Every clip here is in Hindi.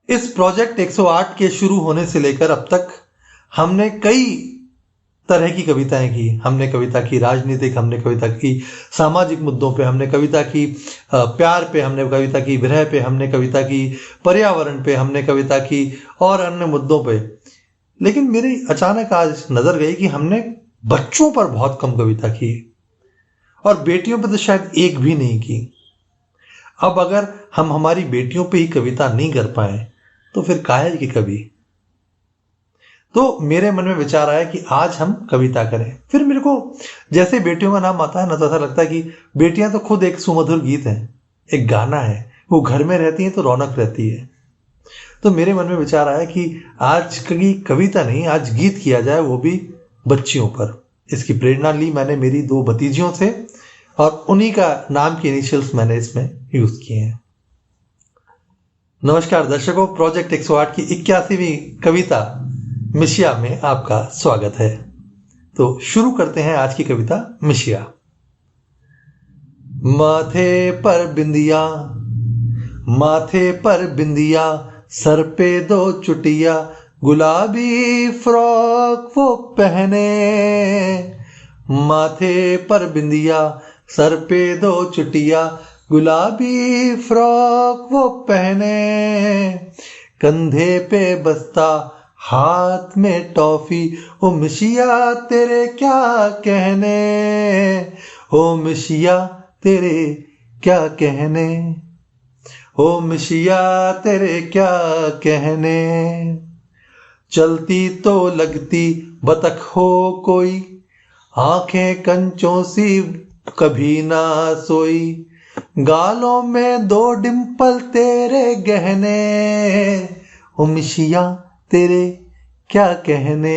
इस प्रोजेक्ट 108 के शुरू होने से लेकर अब तक हमने कई तरह की कविताएं की। हमने कविता की राजनीतिक, हमने कविता की सामाजिक मुद्दों पे, हमने कविता की प्यार पे, हमने कविता की विरह पे, हमने कविता की पर्यावरण पे, हमने कविता की और अन्य मुद्दों पे। लेकिन मेरी अचानक आज नजर गई कि हमने बच्चों पर बहुत कम कविता की और बेटियों पर तो शायद एक भी नहीं की। अब अगर हम हमारी बेटियों पे ही कविता नहीं कर पाए तो फिर काहे की कवि। तो मेरे मन में विचार आया कि आज हम कविता करें। फिर मेरे को जैसे बेटियों का नाम आता है ना, तो ऐसा लगता है कि बेटियां तो खुद एक सुमधुर गीत है, एक गाना है। वो घर में रहती हैं तो रौनक रहती है। तो मेरे मन में विचार आया कि आज की कविता नहीं, आज गीत किया जाए, वो भी बच्चियों पर। इसकी प्रेरणा ली मैंने मेरी 2 भतीजियों से और उन्हीं का नाम की इनिशियल्स मैंने इसमें यूज किए हैं। नमस्कार दर्शकों, प्रोजेक्ट 108 की 81वीं कविता मिशिया में आपका स्वागत है। तो शुरू करते हैं आज की कविता मिशिया। माथे पर बिंदिया, माथे पर बिंदिया, सर पे 2 चुटिया, गुलाबी फ्रॉक वो पहने। माथे पर बिंदिया, सर पे 2 चुटिया, गुलाबी फ्रॉक वो पहने। कंधे पे बस्ता, हाथ में टॉफी, ओ मिशिया तेरे क्या कहने। ओ मिशिया तेरे क्या कहने। ओ मिशिया तेरे क्या कहने। चलती तो लगती बतख हो कोई, आंखें कंचों सी कभी ना सोई। गालों में 2 डिंपल तेरे गहने। ओ मिशिया तेरे क्या कहने।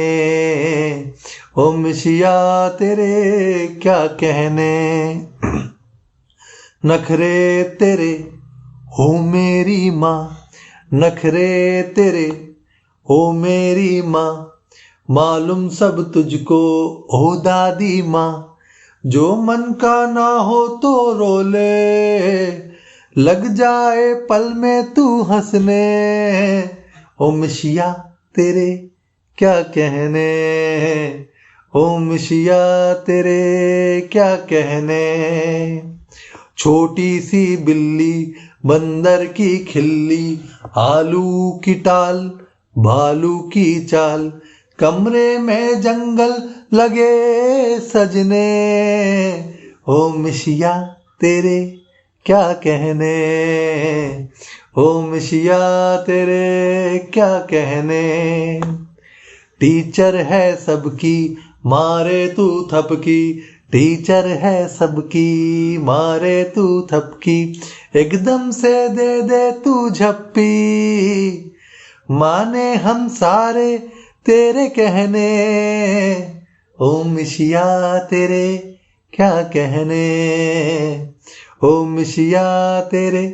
ओ मिशिया तेरे क्या कहने। नखरे तेरे हो मेरी माँ, नखरे तेरे हो मेरी माँ, मालूम सब तुझको ओ दादी माँ। जो मन का ना हो तो रो ले, लग जाए पल में तू हंसने। ओ मिशिया तेरे क्या कहने। ओ मिशिया तेरे क्या कहने। छोटी सी बिल्ली बंदर की खिल्ली, आलू की टाल भालू की चाल, कमरे में जंगल लगे सजने। ओ मिशिया तेरे क्या कहने। ओ मिशिया तेरे क्या कहने। टीचर है सबकी मारे तू थपकी, टीचर है सबकी मारे तू थपकी, एकदम से दे दे तू झप्पी। माने हम सारे तेरे कहने। ओ मिशिया तेरे क्या कहने। ओ मिशिया तेरे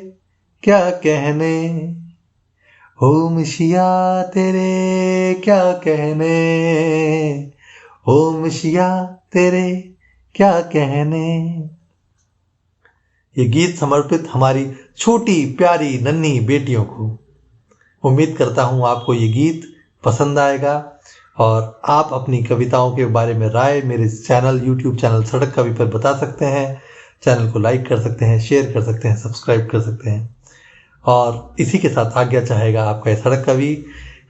क्या कहने। ओ मिशिया तेरे क्या कहने। ओ मिशिया तेरे क्या कहने। ये गीत समर्पित हमारी छोटी प्यारी नन्ही बेटियों को। उम्मीद करता हूं आपको ये गीत पसंद आएगा और आप अपनी कविताओं के बारे में राय मेरे चैनल, यूट्यूब चैनल सड़क कवि पर बता सकते हैं। चैनल को लाइक कर सकते हैं, शेयर कर सकते हैं, सब्सक्राइब कर सकते हैं। और इसी के साथ आज्ञा चाहेगा आपका सड़क कवि।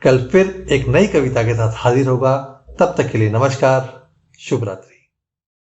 कल फिर एक नई कविता के साथ हाजिर होगा। तब तक के लिए नमस्कार, शुभ रात्रि।